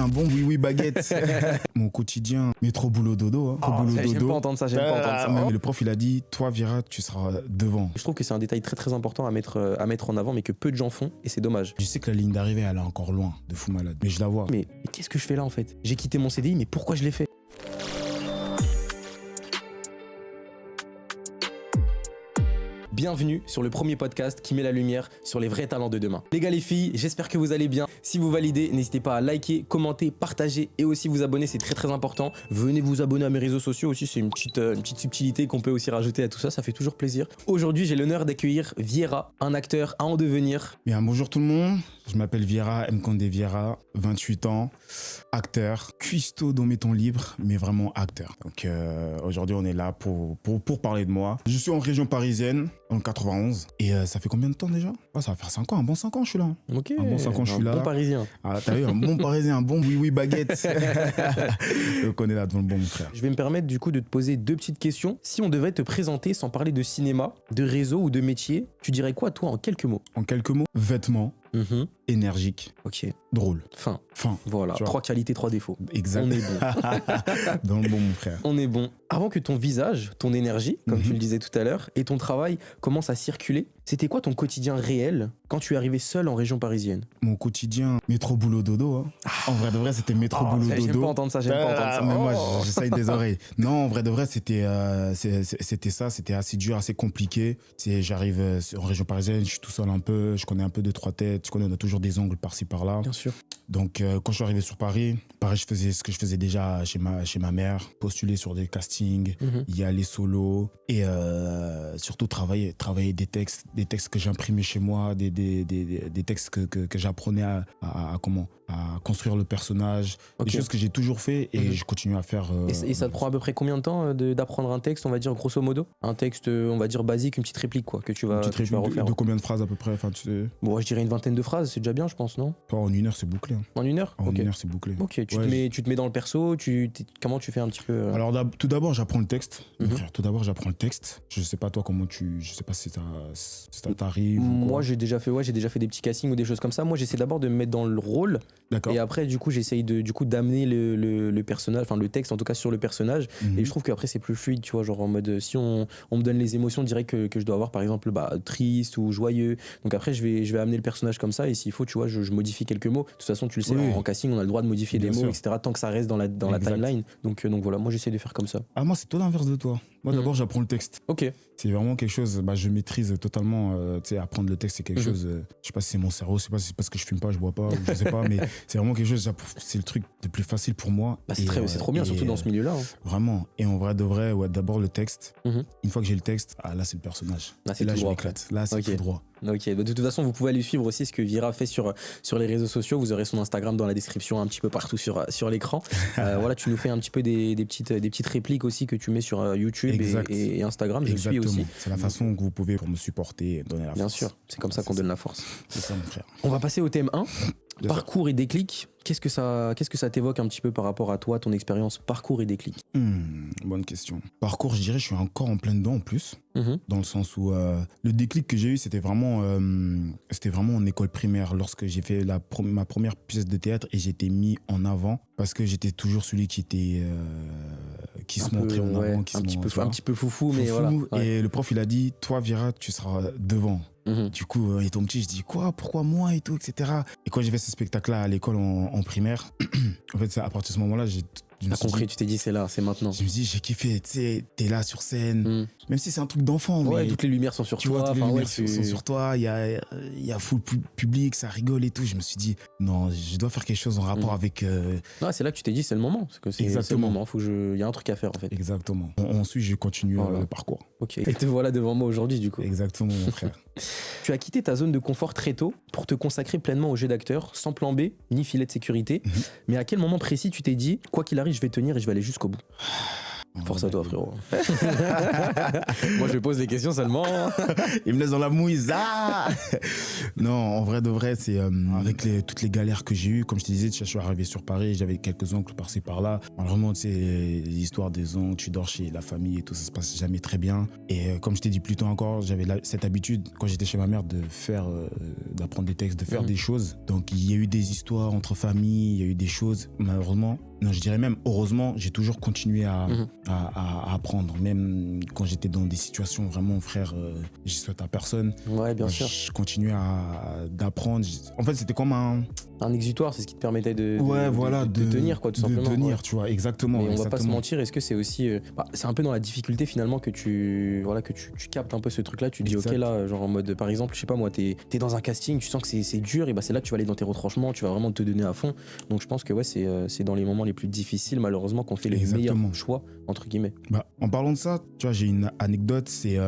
Un bon oui baguette. Mon quotidien, métro boulot dodo. J'aime pas entendre ça, Mais le prof il a dit, toi Vira, tu seras devant. Je trouve que c'est un détail très très important à mettre en avant, mais que peu de gens font, et c'est dommage. Je sais que la ligne d'arrivée elle est encore loin, de fou malade, mais je la vois. Mais qu'est-ce que je fais là en fait? J'ai quitté mon CDI, mais pourquoi je l'ai fait? Bienvenue sur le premier podcast qui met la lumière sur les vrais talents de demain. Les gars, les filles, j'espère que vous allez bien. Si vous validez, n'hésitez pas à liker, commenter, partager et aussi vous abonner, c'est très très important. Venez vous abonner à mes réseaux sociaux aussi, c'est une petite subtilité qu'on peut aussi rajouter à tout ça, ça fait toujours plaisir. Aujourd'hui, j'ai l'honneur d'accueillir Vieira, un acteur à en devenir. Bien, bonjour tout le monde, je m'appelle Vieira, Mkonde Vieira, 28 ans, acteur, cuistot dans mes temps libres, mais vraiment acteur. Donc aujourd'hui, on est là pour parler de moi. Je suis en région parisienne, en 91. Et ça fait combien de temps déjà? Ça va faire 5 ans, un bon 5 ans je suis là. Ok, un bon 5 ans je suis là. Un bon parisien. Ah, t'as vu, un bon parisien, un bon oui baguette. Donc on est là devant le bon mon frère. Je vais me permettre du coup de te poser deux petites questions. Si on devait te présenter sans parler de cinéma, de réseau ou de métier, tu dirais quoi toi en quelques mots? En quelques mots, vêtements, énergique, ok, drôle. Fin. Voilà, Tu vois. 3 qualités, 3 défauts. Exact. On est bon. Dans le bon mon frère. On est bon. Avant que ton visage, ton énergie, comme tu le disais tout à l'heure, et ton travail commencent à circuler, c'était quoi ton quotidien réel quand tu es arrivé seul en région parisienne? Mon quotidien, métro boulot dodo. En vrai de vrai, c'était métro boulot dodo. J'aime pas entendre ça, Mais moi, j'essaye des oreilles. Non, en vrai de vrai, c'était ça, c'était assez dur, assez compliqué. J'arrive en région parisienne, je suis tout seul un peu, je connais un peu 2-3 têtes, tu connais, on a toujours des angles par-ci par-là. Bien sûr. Donc quand je suis arrivé sur Paris, pareil, je faisais ce que je faisais déjà chez ma mère, postuler sur des castings, y aller solo et surtout travailler des textes que j'imprimais chez moi, des textes que j'apprenais à construire le personnage, des choses que j'ai toujours fait et je continue à faire. Et ça te prend à peu près combien de temps d'apprendre un texte, on va dire grosso modo? Un texte, on va dire basique, une petite réplique quoi, que tu vas refaire. De combien de phrases à peu près? Enfin, tu sais... Bon, je dirais une vingtaine de phrases, c'est déjà bien je pense, non? En 1 heure c'est bouclé. En 1 heure? En 1 heure c'est bouclé. Ok, tu te mets dans le perso, comment tu fais un petit peu Alors tout d'abord j'apprends le texte, mon frère. Tout d'abord j'apprends le texte. Je sais pas toi je sais pas si ça t'arrive. Moi j'ai déjà fait des petits castings ou des choses comme ça. Moi j'essaie d'abord de me mettre dans le rôle. D'accord. Et après du coup j'essaye d'amener le personnage, enfin le texte en tout cas sur le personnage. Et je trouve qu'après c'est plus fluide, tu vois, genre en mode si on me donne les émotions directes que je dois avoir, par exemple triste ou joyeux. Donc après je vais amener le personnage comme ça et s'il faut, tu vois, je modifie quelques mots. De toute façon tu le sais, en casting on a le droit de modifier des mots, etc. tant que ça reste dans la timeline. Donc voilà, moi j'essaie de faire comme ça. Ah moi c'est tout l'inverse de toi. Moi d'abord j'apprends le texte. Ok. C'est vraiment quelque chose, je maîtrise totalement. Tu sais, apprendre le texte c'est quelque chose. Je sais pas si c'est mon cerveau, je sais pas si c'est parce que je fume pas, je bois pas, ou je sais pas, mais c'est vraiment quelque chose. C'est le truc le plus facile pour moi. C'est trop bien, surtout dans ce milieu-là. Vraiment. Et en vrai de vrai, d'abord le texte. Une fois que j'ai le texte, là c'est le personnage. Là c'est là tout je droit. m'éclate. Là c'est tout droit. Ok, de toute façon vous pouvez aller suivre aussi ce que Vieira fait sur les réseaux sociaux. Vous aurez son Instagram dans la description, un petit peu partout sur l'écran. Voilà, tu nous fais un petit peu des petites répliques aussi que tu mets sur YouTube et Instagram. Je suis aussi. C'est la façon que vous pouvez pour me supporter et donner la force. Bien sûr, c'est comme ça qu'on donne la force. C'est ça mon frère. On va passer au thème 1. Parcours et déclic. Qu'est-ce que ça t'évoque un petit peu par rapport à toi, ton expérience parcours et déclic? Bonne question. Parcours, je dirais, je suis encore en plein dedans en plus, dans le sens où le déclic que j'ai eu, c'était vraiment en école primaire, lorsque j'ai fait ma première pièce de théâtre et j'ai été mis en avant parce que j'étais toujours celui qui se montrait en avant, un petit peu foufou, mais voilà. Et le prof il a dit, toi Vieira, tu seras devant. Du coup, étant petit, je dis quoi, pourquoi moi et tout, etc. Et quand j'ai fait ce spectacle-là à l'école en primaire, en fait, à partir de ce moment-là, T'as compris, tu t'es dit c'est là, c'est maintenant. Je me dis, j'ai kiffé, tu sais, t'es là sur scène, même si c'est un truc d'enfant. Ouais, mais toutes les lumières sont sur tu toi. vois, toutes les lumières sont sur toi, il y a full public, ça rigole et tout. Je me suis dit, non, je dois faire quelque chose en rapport avec... c'est là que tu t'es dit, c'est le moment. C'est le moment, il y a un truc à faire en fait. Exactement. Ensuite, j'ai continué le parcours. Ok, et te voilà devant moi aujourd'hui du coup. Exactement, mon frère. Tu as quitté ta zone de confort très tôt pour te consacrer pleinement au jeu d'acteur, sans plan B, ni filet de sécurité. Mais à quel moment précis tu t'es dit, quoi qu'il arrive, je vais tenir et je vais aller jusqu'au bout? Force à toi, frérot. Moi, je pose des questions seulement. Il me laisse dans la mouise. Ah non, en vrai de vrai, c'est avec toutes les galères que j'ai eues. Comme je te disais, je suis arrivé sur Paris, j'avais quelques oncles par-ci par-là. Malheureusement, tu sais, l'histoire des oncles, tu dors chez la famille et tout, ça se passe jamais très bien. Et comme je t'ai dit plus tôt encore, j'avais cette habitude, quand j'étais chez ma mère, d'apprendre des textes, de faire des choses. Donc, il y a eu des histoires entre familles, il y a eu des choses, malheureusement. Non, je dirais même, heureusement, j'ai toujours continué à apprendre. Même quand j'étais dans des situations vraiment, frère, je souhaite à personne. Ouais, bien sûr. Je continuais d'apprendre. En fait, c'était comme un exutoire, c'est ce qui te permettait de tenir, quoi, tout simplement. De tenir, tu vois, exactement. Mais on va pas se mentir, est-ce que c'est aussi... c'est un peu dans la difficulté, finalement, que tu captes un peu ce truc-là. Tu te dis, ok, là, genre en mode, par exemple, je sais pas moi, t'es dans un casting, tu sens que c'est dur, et bah c'est là que tu vas aller dans tes retranchements, tu vas vraiment te donner à fond. Donc je pense que ouais, c'est dans les moments les plus difficiles, malheureusement, qu'on fait les meilleurs choix, entre guillemets. Bah, en parlant de ça, tu vois, j'ai une anecdote, c'est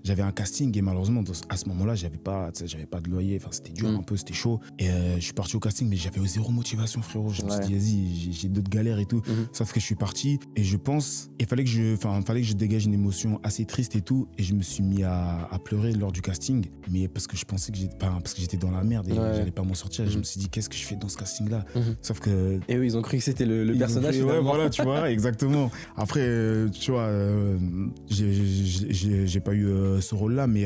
j'avais un casting et malheureusement à ce moment-là j'avais pas de loyer, enfin c'était dur un peu, c'était chaud et je suis parti au casting mais j'avais zéro motivation, frérot. Je me suis dit vas-y, j'ai d'autres galères et tout, sauf que je suis parti et je pense il fallait que je dégage une émotion assez triste et tout et je me suis mis à pleurer lors du casting, mais parce que je pensais que j'étais dans la merde et j'allais pas m'en sortir. Je me suis dit qu'est-ce que je fais dans ce casting là, sauf que et eux ils ont cru que c'était le personnage. Ouais, voilà, tu vois, exactement. Après tu vois, j'ai pas eu ce rôle-là, mais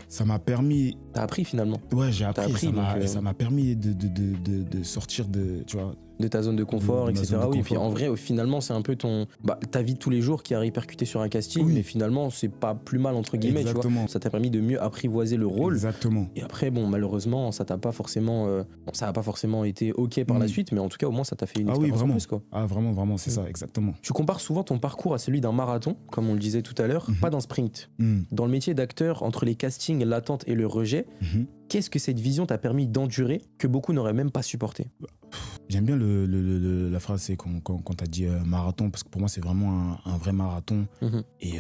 ça m'a permis. T'as appris finalement. Ouais, j'ai appris. Ça m'a permis de sortir tu vois, de ta zone de confort, etc. Oui, et puis en vrai, finalement, c'est un peu ta vie de tous les jours qui a répercuté sur un casting, mais finalement, c'est pas plus mal, entre guillemets. Exactement. Tu vois. Ça t'a permis de mieux apprivoiser le rôle. Exactement. Et après, bon, malheureusement, ça n'a pas forcément été OK par la suite, mais en tout cas, au moins, ça t'a fait une expérience en plus, quoi. Ah, vraiment, c'est ça, exactement. Tu compares souvent ton parcours à celui d'un marathon, comme on le disait tout à l'heure, pas d'un sprint. Dans le métier d'acteur, entre les castings, l'attente et le rejet, qu'est-ce que cette vision t'a permis d'endurer que beaucoup n'auraient même pas supporté? J'aime bien la phrase, c'est quand t'as dit marathon, parce que pour moi c'est vraiment un vrai marathon. Et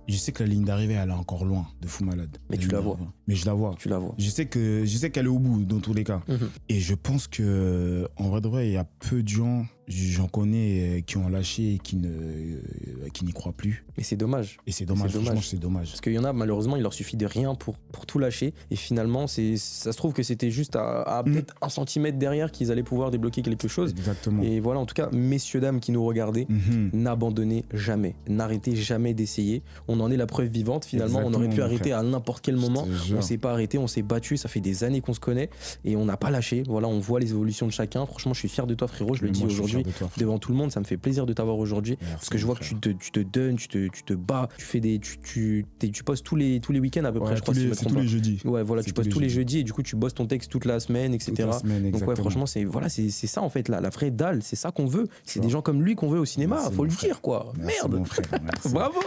je sais que la ligne d'arrivée elle est encore loin, de fou malade. Mais tu la vois. Mais je la vois. Tu la vois. Je sais qu'elle est au bout dans tous les cas. Et je pense que en vrai de vrai, il y a peu de gens, j'en connais, qui ont lâché et qui n'y croient plus. Mais c'est dommage. Et c'est dommage, franchement c'est dommage. Parce qu'il y en a, malheureusement, il leur suffit de rien pour tout lâcher. Et finalement, ça se trouve que c'était juste à peut-être 1 centimètre derrière qu'ils allaient pouvoir débloquer quelque chose. Exactement. Et voilà, en tout cas, messieurs, dames qui nous regardez, n'abandonnez jamais. N'arrêtez jamais d'essayer. On en est la preuve vivante. Finalement, on aurait pu arrêter à n'importe quel moment. On s'est pas arrêté, on s'est battu. Ça fait des années qu'on se connaît et on n'a pas lâché. Voilà, on voit les évolutions de chacun. Franchement, je suis fier de toi, frérot. Je le dis aujourd'hui devant tout le monde. Ça me fait plaisir de t'avoir aujourd'hui. Parce que je vois que tu te donnes, tu te bats. Tu fais tu postes tous les week-ends à peu près, je crois. C'est tous les jeudis. Ouais, voilà, tu postes tous les jeudis et du coup, tu bosses ton texte toute la semaine, etc. Donc, ouais, franchement, c'est ça en fait, la vraie dalle. C'est ça qu'on veut. C'est des gens comme lui qu'on veut au cinéma. Faut le dire, quoi. Merci, merde. mon frère, bravo.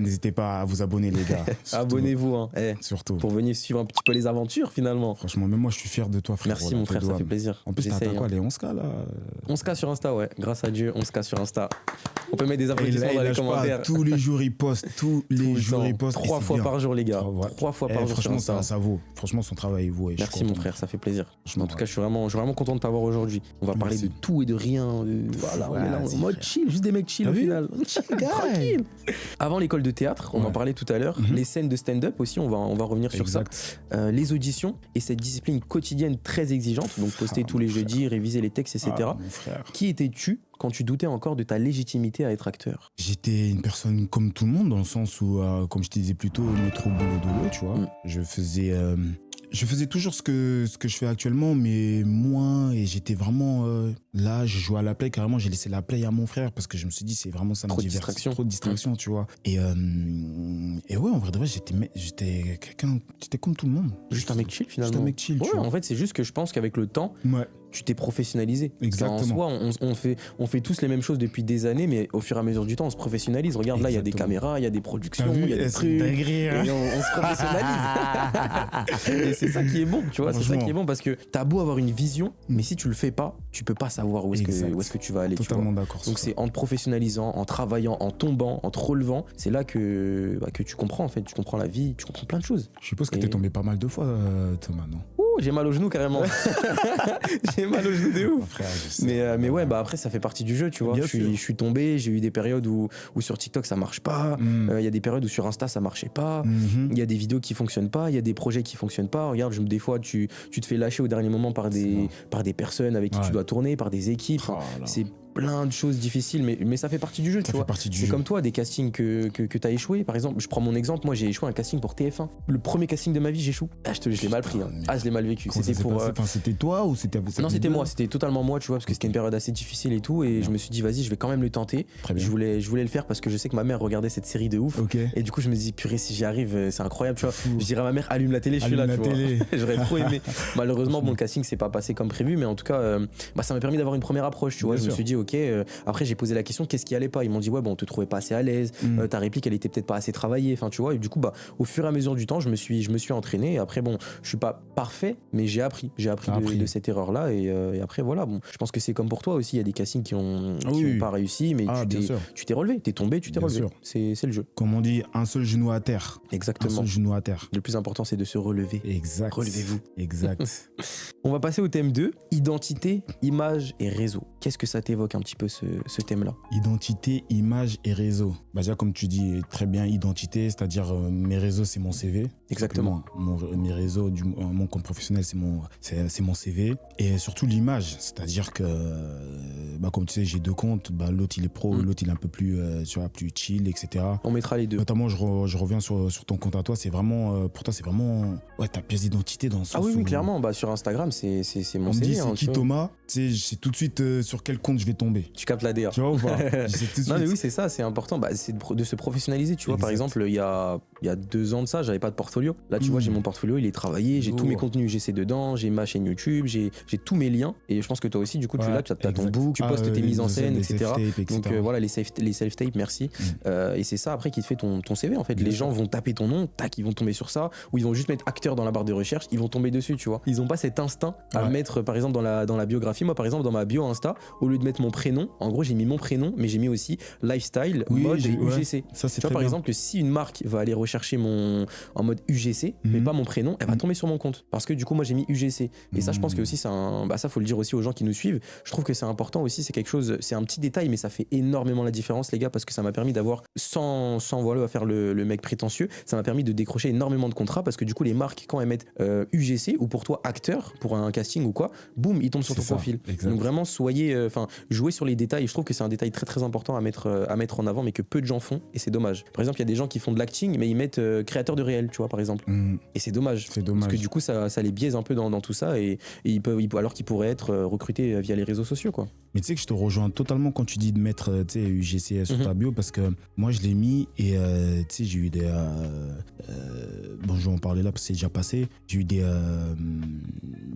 N'hésitez pas à vous abonner, les gars. Abonnez-vous, hein. Surtout. Pour venir suivre un petit peu les aventures, finalement. Franchement, même moi, je suis fier de toi, frère. Merci, mon frère, ça fait plaisir. En plus, t'as quoi, les 11K, là? 11K sur Insta, ouais. Grâce à Dieu, 11K sur Insta. On peut mettre des applaudissements dans les commentaires. Tous les jours, il poste. Tous les jours, il poste. 3 fois par jour, les gars. 3 fois par jour. Franchement, ça vaut. Franchement, son travail, il vaut. Merci, mon frère, ça fait plaisir. En tout cas, je suis vraiment content de t'avoir aujourd'hui. On va parler de tout et de rien. Voilà, on est là en mode chill, juste des mecs chill au final. Tranquille. Avant l'école de théâtre, on en parlait tout à l'heure, les scènes de stand-up aussi, on va revenir sur ça. Les auditions et cette discipline quotidienne très exigeante, donc poster tous les jeudis, réviser les textes, etc. Qui étais-tu quand tu doutais encore de ta légitimité à être acteur? J'étais une personne comme tout le monde, dans le sens où, comme je te disais plus tôt, métro, boulot, dodo, tu vois. Je faisais toujours ce que je fais actuellement, mais moins, et j'étais vraiment là, je jouais à la play, carrément, j'ai laissé la play à mon frère, parce que je me suis dit, c'est vraiment ça, trop de distraction, tu vois. Et ouais, en vrai de vrai, j'étais comme tout le monde. Juste un mec chill, finalement. Juste un mec chill, tu vois. En fait, c'est juste que je pense qu'avec le temps, tu t'es professionnalisé. Exactement. En soi, on fait tous les mêmes choses depuis des années, mais au fur et à mesure du temps, on se professionnalise. Regarde, là, il y a des caméras, il y a des productions, il y a des trucs. Et on se professionnalise. Et c'est ça qui est bon, tu vois. C'est ça qui est bon, parce que t'as beau avoir une vision, mais si tu le fais pas, tu peux pas savoir où est-ce que tu vas aller. Totalement d'accord. Donc c'est en te professionnalisant, en travaillant, en tombant, en te relevant, c'est là que tu comprends, en fait. Tu comprends la vie, tu comprends plein de choses. Je suppose que t'es tombé pas mal de fois, Thomas, non? j'ai mal au genou carrément. J'ai mal au genou de ouf. Frère, je sais. Mais ouais, bah après, ça fait partie du jeu, tu vois. Bien Je suis tombé, j'ai eu des périodes où sur TikTok ça marche pas. Il y a des périodes où sur Insta ça marchait pas. Il y a des vidéos qui fonctionnent pas. Il y a des projets qui fonctionnent pas. Regarde, des fois, tu te fais lâcher au dernier moment par des personnes avec qui tu dois tourner, par des équipes. Oh là. C'est plein de choses difficiles, mais ça fait partie du jeu, tu vois. C'est comme toi, des castings que tu as échoué. Par exemple, je prends mon exemple, moi j'ai échoué un casting pour TF1. Le premier casting de ma vie, j'échoue. Je l'ai mal pris. Je l'ai mal vécu. C'était pour. Enfin, c'était toi ou c'était. Non, c'était moi, c'était totalement moi, tu vois, parce que c'était une période assez difficile et tout. Et je me suis dit, vas-y, je vais quand même le tenter. Je voulais le faire parce que je sais que ma mère regardait cette série de ouf. Et du coup, je me dis, purée, si j'y arrive, c'est incroyable, tu vois. Je dirais à ma mère, allume la télé, je suis là, tu vois. J'aurais trop aimé. Malheureusement, bon, le casting s'est pas passé comme prévu, mais en tout cas, ça m'a permis d'avoir une première approche, tu vois. Je me suis dit, ok. Après, j'ai posé la question, qu'est-ce qui allait pas? Ils m'ont dit, ouais, bon, on te trouvait pas assez à l'aise, ta réplique, elle était peut-être pas assez travaillée, enfin, tu vois. Et du coup, au fur et à mesure du temps, je me suis entraîné. Et après, bon, je suis pas parfait, mais j'ai appris de cette erreur-là. Et après, voilà, bon, je pense que c'est comme pour toi aussi. Il y a des castings qui ont pas réussi, mais tu t'es relevé, t'es tombé, tu t'es relevé. C'est le jeu. Comme on dit, un seul genou à terre. Exactement. Un seul genou à terre. Le plus important, c'est de se relever. Exact. Relevez-vous. Exact. On va passer au thème 2, identité, image et réseau. Qu'est-ce que ça t'évoque un petit peu ce thème-là? Identité, image et réseau. Déjà, comme tu dis très bien, identité, c'est-à-dire mes réseaux, c'est mon CV. Exactement. Mes réseaux, mon compte professionnel, c'est mon CV. Et surtout l'image, c'est-à-dire que, comme tu sais, j'ai 2 comptes. L'autre, il est pro, l'autre, il est un peu plus, plus chill, etc. On mettra les deux. Notamment, je reviens sur ton compte à toi. C'est vraiment, pour toi, c'est vraiment ta pièce d'identité dans le sens oui, où... clairement. Sur Instagram, c'est mon on CV. Me dit, c'est qui Thomas? Tu sais, je sais tout de suite sur quel compte je vais tomber. Tu captes la DA. Tu vois ou pas? Non, mais oui, c'est ça, c'est important. C'est de se professionnaliser, tu vois. Par exemple, il y a 2 ans de ça, j'avais pas de portfolio. Là, tu vois, j'ai mon portfolio, il est travaillé, j'ai tous mes contenus UGC dedans, j'ai ma chaîne YouTube, j'ai tous mes liens. Et je pense que toi aussi, du coup, tu as ton book, tu postes tes mises en scène, etc. Donc voilà, les self-tapes, merci. Et c'est ça après qui te fait ton CV, en fait. Les gens vont taper ton nom, tac, ils vont tomber sur ça, ou ils vont juste mettre acteur dans la barre de recherche, ils vont tomber dessus, tu vois. Ils ont pas cet instinct à mettre, par exemple, dans la biographie. Moi, par exemple, dans ma bio Insta, au lieu de mettre mon prénom, en gros, j'ai mis mon prénom, mais j'ai mis aussi lifestyle, mode et UGC. Ça, tu vois, par exemple, que si une marque va aller rechercher en mode UGC, mais pas mon prénom, elle va tomber sur mon compte. Parce que du coup, moi, j'ai mis UGC. Et ça, je pense que aussi, ça, faut le dire aussi aux gens qui nous suivent. Je trouve que c'est important aussi, c'est quelque chose, c'est un petit détail, mais ça fait énormément la différence, les gars, parce que ça m'a permis d'avoir, sans voilà, faire le mec prétentieux, ça m'a permis de décrocher énormément de contrats, parce que du coup, les marques, quand elles mettent UGC, ou pour toi, acteur, pour un casting ou quoi, boum, ils tombent sur ton profil. Donc vraiment, jouez sur les détails. Je trouve que c'est un détail très très important à mettre en avant, mais que peu de gens font, et c'est dommage. Par exemple, il y a des gens qui font de l'acting, mais ils mettent créateur de réel, tu vois, par exemple. Et c'est dommage. Parce que du coup, ça les biaise un peu dans tout ça, et alors qu'ils pourraient être recrutés via les réseaux sociaux, quoi. Mais tu sais que je te rejoins totalement quand tu dis de mettre UGC sur ta bio, parce que moi je l'ai mis et tu sais, j'ai eu des je vais en parler là parce que c'est déjà passé. J'ai eu des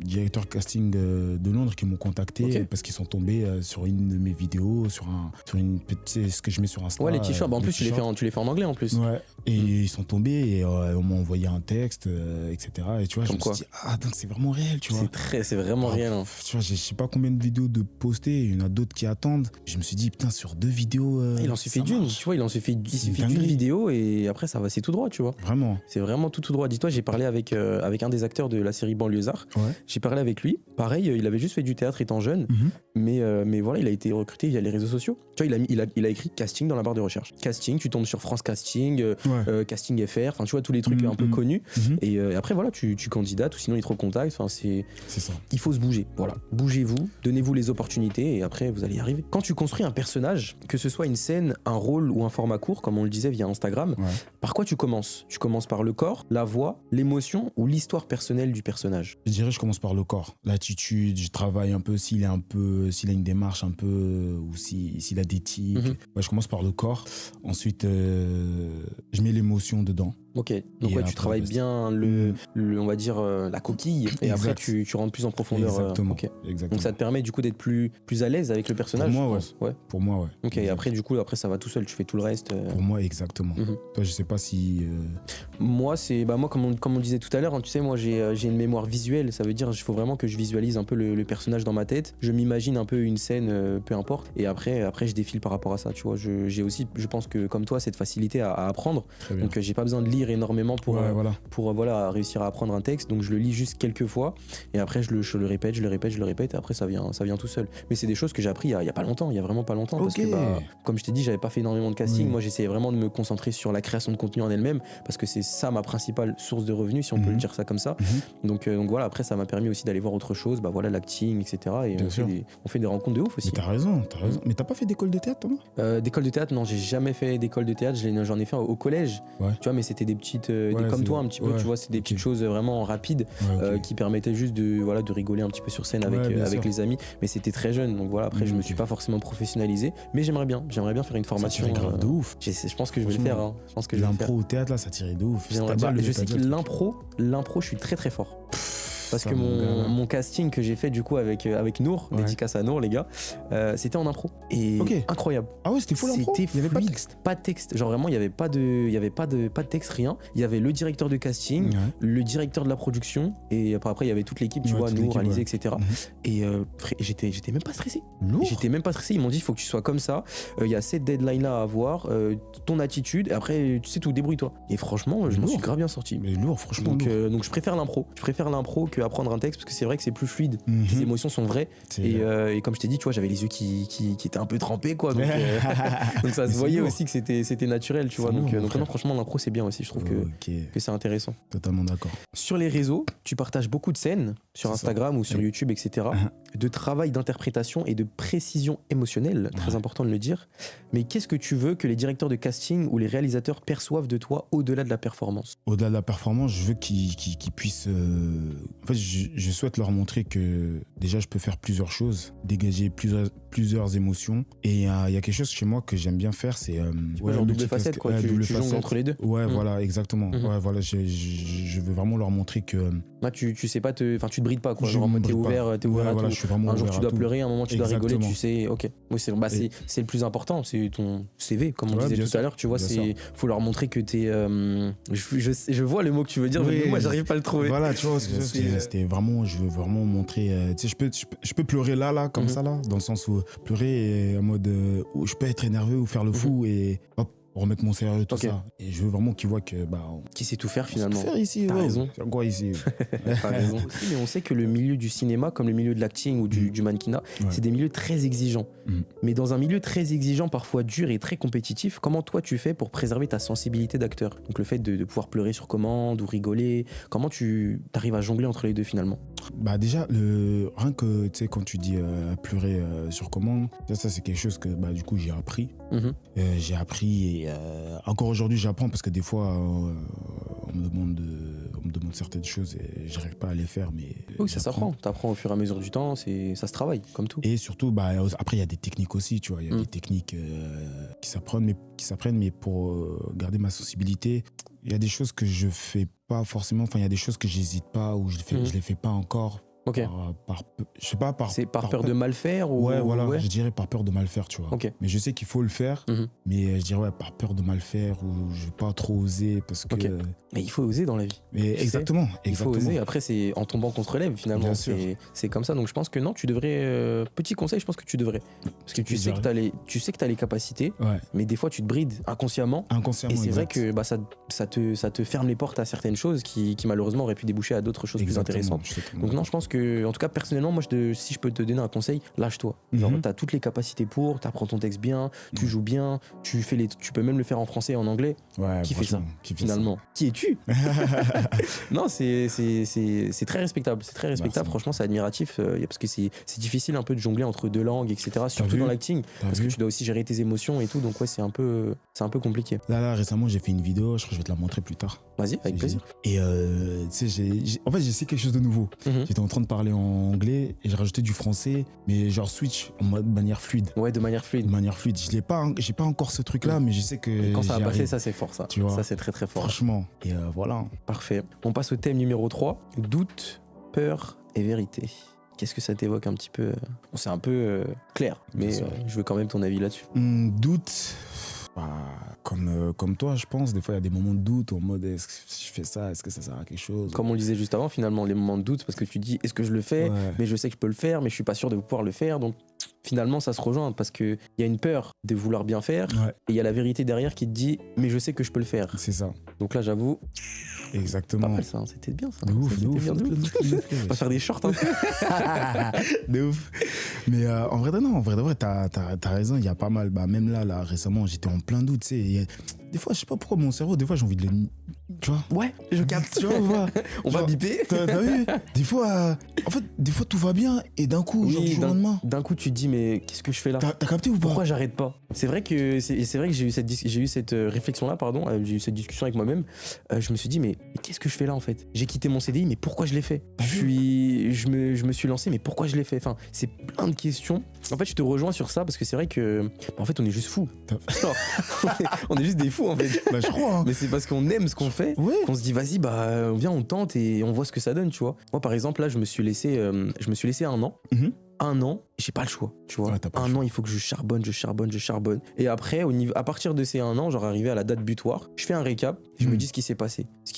directeurs casting de Londres qui m'ont contacté parce qu'ils sont tombés sur une de mes vidéos, sur une petite, ce que je mets sur Insta. Ouais, les t-shirts, en plus tu les fais en anglais en plus. Ouais. Et ils sont tombés et on m'a envoyé un texte, etc. Et tu vois, je me suis dit, donc c'est vraiment réel, tu vois. C'est vraiment réel. Hein. Tu vois, je sais pas combien de vidéos de postées, il y en a d'autres qui attendent. Je me suis dit, putain, sur 2 vidéos. Il en suffit d'une, tu vois, il suffit d'une vidéo et après ça va, c'est tout droit, tu vois. Vraiment. C'est vraiment tout droit. Dis-toi, j'ai parlé avec un des acteurs de la série Banlieusard. Ouais. J'ai parlé avec lui. Pareil, il avait juste fait du théâtre étant jeune, mais voilà, il a été recruté via les réseaux sociaux. Tu vois, il a écrit casting dans la barre de recherche. Casting, tu tombes sur France Casting, Casting FR, enfin tu vois tous les trucs un peu connus. Et après voilà, tu candidates ou sinon ils te recontactent. Enfin c'est ça. Il faut se bouger. Voilà, bougez-vous, donnez-vous les opportunités et après vous allez y arriver. Quand tu construis un personnage, que ce soit une scène, un rôle ou un format court, comme on le disait via Instagram, par quoi tu commences? Tu commences par le corps, la voix, l'émotion ou l'histoire personnelle du personnage? Je dirais je commence par le corps, l'attitude. Je travaille un peu s'il a une démarche un peu ou s'il a des tics. Je commence par le corps. Ensuite je mets l'émotion dedans. Ok, donc tu travailles bien on va dire la coquille et après tu rentres plus en profondeur. Exactement. Donc ça te permet du coup d'être plus à l'aise avec le personnage. Pour moi, ouais. Pour moi, ouais. Ok, et après du coup ça va tout seul, tu fais tout le reste. Pour moi, exactement. Toi, je sais pas si. Moi, c'est moi comme on disait tout à l'heure, hein, tu sais, moi j'ai une mémoire visuelle, ça veut dire il faut vraiment que je visualise un peu le personnage dans ma tête. Je m'imagine un peu une scène, peu importe, et après je défile par rapport à ça. Tu vois, j'ai aussi, je pense que comme toi, cette facilité à apprendre. Donc j'ai pas besoin de lire lire énormément pour, voilà. voilà, réussir à apprendre un texte. Donc je le lis juste quelques fois et après je le répète et après ça vient tout seul. Mais c'est des choses que j'ai appris il y a pas longtemps, il y a vraiment pas longtemps. Parce que comme je t'ai dit, j'avais pas fait énormément de casting. Moi j'essayais vraiment de me concentrer sur la création de contenu en elle-même parce que c'est ça ma principale source de revenus, si on peut le dire ça comme ça. Donc voilà, après ça m'a permis aussi d'aller voir autre chose, voilà, l'acting, etc. Et on fait des rencontres de ouf aussi. Mais t'as raison. Mais t'as pas fait d'école de théâtre, toi? D'école de théâtre, non, j'ai jamais fait d'école de théâtre. J'en ai fait au collège, tu vois, mais c'était des petites, comme toi un petit peu, tu vois, c'est des petites choses vraiment rapides qui permettaient juste de rigoler un petit peu sur scène avec les amis. Mais c'était très jeune, donc voilà. Après, je me suis pas forcément professionnalisé, mais j'aimerais bien faire une formation. Ça tirait grave de ouf. Je pense que je vais le faire. Hein. Je pense que l'impro au théâtre là, ça tirait de ouf. Je sais que l'impro, je suis très très fort. Parce que mon casting que j'ai fait du coup avec Nour, dédicace à Nour les gars, c'était en impro. Et incroyable. Ah ouais, c'était full impro. C'était fluide, il y avait pas de texte. Genre vraiment, il y avait pas de texte, rien. Il y avait le directeur de casting, le directeur de la production, et après il y avait toute l'équipe, tu vois, Nour, Alizé, etc. Et j'étais même pas stressé. J'étais même pas stressé. Ils m'ont dit, il faut que tu sois comme ça. Il y a cette deadline là à avoir, ton attitude, et après tu sais tout, débrouille-toi. Et franchement, je m'en suis grave bien sorti. Mais lourd, franchement. Donc je préfère l'impro. Je préfère l'impro que apprendre un texte parce que c'est vrai que c'est plus fluide. Les émotions sont vraies. Et comme je t'ai dit, tu vois, j'avais les yeux qui étaient un peu trempés, quoi. Donc, donc ça se voyait aussi que c'était naturel, tu vois. Donc non, franchement, l'impro c'est bien aussi. Je trouve que c'est intéressant. Totalement d'accord. Sur les réseaux, tu partages beaucoup de scènes sur Instagram ou sur YouTube, etc. De travail d'interprétation et de précision émotionnelle, très important de le dire. Mais qu'est-ce que tu veux que les directeurs de casting ou les réalisateurs perçoivent de toi au-delà de la performance? Au-delà de la performance, je veux qu'ils puissent... En fait, je souhaite leur montrer que déjà je peux faire plusieurs choses, dégager plusieurs émotions. Et il y a quelque chose chez moi que j'aime bien faire, c'est... genre double facette, quoi. Tu jongles entre les deux. Ouais, voilà, exactement. Ouais, voilà, je veux vraiment leur montrer que... Là, tu sais pas, tu te brides pas, quoi. Genre, t'es ouvert à voilà, tout. Je suis vraiment un jour tu dois tout. pleurer, un moment tu dois rigoler, Exactement. tu sais, ok. Oui, c'est le plus important, c'est ton CV, comme on disait tout à l'heure, tu vois, faut leur montrer que t'es... je vois le mot que tu veux dire, mais moi j'arrive pas à le trouver. Voilà, tu vois, c'était vraiment, je veux vraiment montrer, tu sais, je peux pleurer là, comme ça, là, dans le sens où pleurer en mode, où je peux être énervé ou faire le fou et hop, remettre mon sérieux, tout ça. Et je veux vraiment qu'ils voient que... qui sait tout faire finalement. Tout faire ici, T'as raison. C'est quoi ici? T'as raison. Mais on sait que le milieu du cinéma, comme le milieu de l'acting ou du mannequinat, c'est des milieux très exigeants. Mais dans un milieu très exigeant, parfois dur et très compétitif, comment toi tu fais pour préserver ta sensibilité d'acteur? Donc le fait de pouvoir pleurer sur commande ou rigoler, comment tu arrives à jongler entre les deux finalement? Déjà, rien que, tu sais, quand tu dis pleurer sur commande, ça c'est quelque chose que du coup j'ai appris. J'ai appris et encore aujourd'hui j'apprends parce que des fois on me demande certaines choses et j'arrive pas à les faire, mais oui, ça s'apprend. T'apprends au fur et à mesure du temps, ça se travaille comme tout. Et surtout après il y a des techniques aussi, tu vois, il y a des techniques qui s'apprennent, mais pour garder ma sensibilité, il y a des choses que je fais pas forcément, il y a des choses que j'hésite pas ou je les fais pas encore. Ok. Je sais pas, c'est par peur de mal faire ou... Ouais, voilà, je dirais par peur de mal faire, tu vois. Okay. Mais je sais qu'il faut le faire, mais je dirais par peur de mal faire ou je vais pas trop oser parce que... Mais il faut oser dans la vie. Mais exactement. Il faut oser, après c'est en tombant contre l'élève finalement, c'est comme ça. Donc je pense que non, tu devrais... petit conseil, je pense que tu devrais. Parce que tu sais que t'as les capacités, mais des fois tu te brides inconsciemment. Et c'est vrai que ça te ferme les portes à certaines choses qui malheureusement auraient pu déboucher à d'autres choses plus intéressantes. Donc non, je pense que, en tout cas personnellement, moi si je peux te donner un conseil, lâche-toi. Genre t'as toutes les capacités pour, t'apprends ton texte bien, tu joues bien, tu peux même le faire en français et en anglais. Qui fait ça finalement? Qui es-tu? Non, c'est très respectable. C'est très respectable. Franchement, c'est admiratif parce que c'est difficile un peu de jongler entre deux langues, etc. Surtout dans l'acting, parce que tu dois aussi gérer tes émotions et tout. Donc ouais, c'est un peu compliqué. Là, récemment, j'ai fait une vidéo. Je crois que je vais te la montrer plus tard. Vas-y, avec plaisir. Et tu sais, en fait, j'ai essayé quelque chose de nouveau. J'étais en train de parler en anglais et j'ai rajouté du français, mais genre switch en mode manière fluide. Ouais, de manière fluide. J'ai pas encore ce truc-là, mais je sais que. Et quand ça va passer, ça c'est fort, ça. Tu vois, ça c'est très très fort. Franchement. Et voilà. Parfait. On passe au thème numéro 3, doute, peur et vérité. Qu'est-ce que ça t'évoque un petit peu? C'est un peu clair, mais je veux quand même ton avis là-dessus. Doute. Comme toi, je pense, des fois il y a des moments de doute en mode si je fais ça, est-ce que ça sert à quelque chose? Comme on le disait juste avant, finalement, les moments de doute, parce que tu dis est-ce que je le fais, mais je sais que je peux le faire, mais je suis pas sûr de pouvoir le faire, donc finalement ça se rejoint parce qu'il y a une peur de vouloir bien faire et il y a la vérité derrière qui te dit mais je sais que je peux le faire. C'est ça. Donc là j'avoue. Exactement. Pas mal ça, c'était bien ça. De ouf. On va faire des shorts un peu. De ouf. Mais en vrai de vrai, t'as raison, il y a pas mal. Bah, même là, récemment, j'étais en plein doute, tu sais. Des fois, je sais pas pourquoi mon cerveau, des fois, j'ai envie de le. Tu vois? Ouais, je capte. Tu vois, on va biper. T'as vu? Des fois, en fait, tout va bien et d'un coup, genre du jour au lendemain. D'un coup, tu te dis, mais qu'est-ce que je fais là? T'as capté ou pas? Pourquoi j'arrête pas? C'est vrai que j'ai eu cette réflexion-là, pardon, j'ai eu cette discussion avec moi-même. Je me suis dit, mais qu'est-ce que je fais là en fait? J'ai quitté mon CDI, mais pourquoi je l'ai fait? Je me suis lancé, mais pourquoi je l'ai fait? Enfin, c'est plein de questions. En fait, je te rejoins sur ça parce que c'est vrai que, en fait, on est juste fous. On est juste des fous en fait. Bah, je crois. Hein. Mais c'est parce qu'on aime ce qu'on fait qu'on se dit, vas-y, bah, viens, on tente et on voit ce que ça donne, tu vois. Moi, par exemple, là, je me suis laissé 1 an. Un an, j'ai pas le choix, tu vois. Un an, il faut que je charbonne. Et après, à partir de ces 1 an, genre arrivé à la date butoir, je fais un récap, je me dis ce qui s'est passé, ce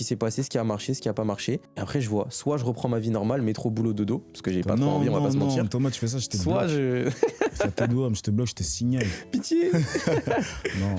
qui a marché, ce qui a pas marché. Et après, je vois, soit je reprends ma vie normale, métro, boulot, dodo, parce que j'ai pas trop envie, on va pas se mentir. Non, Thomas, tu fais ça, je te bloque. Ça te doit, je te bloque, je te signale. Pitié.